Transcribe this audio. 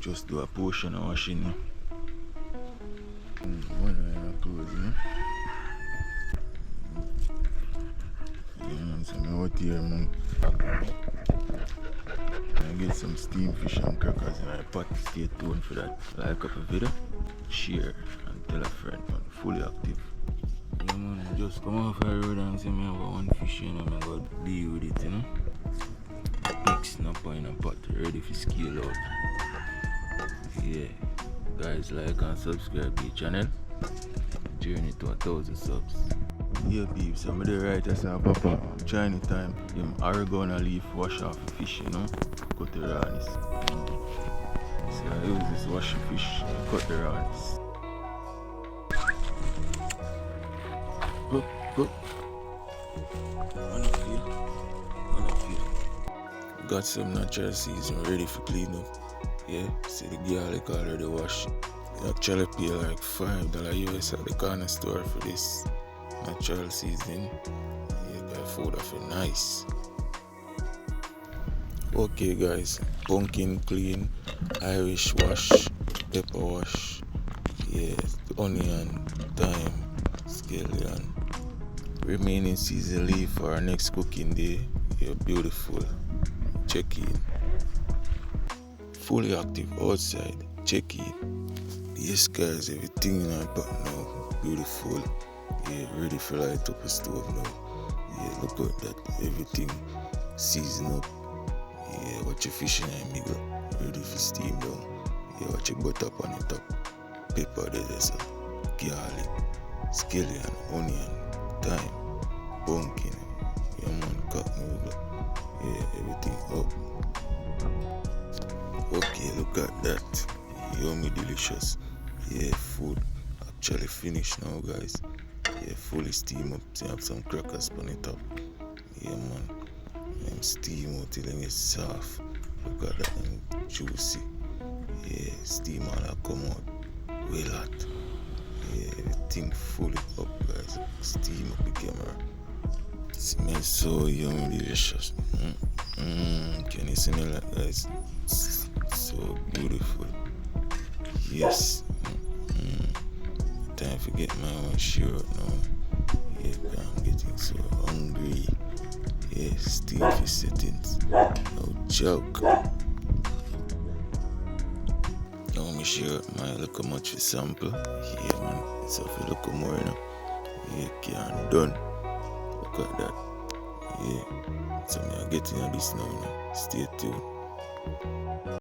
just do a portion of washing. One of clothes, so I'm out here, man. I get some steamed fish and crackers in my pot. Stay tuned for that. Like up a video, share, and tell a friend, man. Fully active. Yeah, man, just come off the road and say me have one fish, and I'm gonna deal with it, Big snapper in a pot, ready for scale out. Yeah, guys, like and subscribe to the channel. Journey to 1,000 subs. Yeah, peeps, I'm the right as a papa. China time, him Oregon a leaf wash off the fish, cut the rawness. So I use this wash the fish, cut the rawness. Go. On up here. Got some natural season ready for clean up. Yeah, see the garlic already washed. You actually pay like $5 US at the corner store for this natural seasoning. Yeah, got food of it nice. Okay guys, pumpkin clean, Irish wash, pepper wash, yeah, onion, thyme, scallion. Remaining season leave for our next cooking day. Yeah, beautiful. Check it. Fully active outside. Check it. Yes guys, everything in our pot now. Beautiful. Yeah, ready for light up a stove now. Yeah, look at that. Everything season up. Yeah, watch your fish in the middle. Ready for steam down. Yeah, watch your butter up on the top. Pepper there, so garlic, scallion, onion, thyme, pumpkin. Yeah man, cut noodle. Yeah, everything up. Okay, look at that. Yummy, delicious. Yeah, food actually finished now, guys. Yeah, fully steam up. So have some crackers on the top. Yeah, man. And steam out till it gets soft. Look at that, and juicy. Yeah, steam all that come out. Well hot. Yeah, everything fully up, guys. Steam up the camera. It smells so yummy, delicious. Can you smell that, guys? So beautiful. Yes. Time to get my own shirt now. Yeah, I'm getting so hungry. Yeah, steam fish settings. No joke. Now me share my look how much for sample. Yeah man, it's off a look more now. Yeah, can't done. Look at that. Yeah. So me are getting this now. Stay tuned.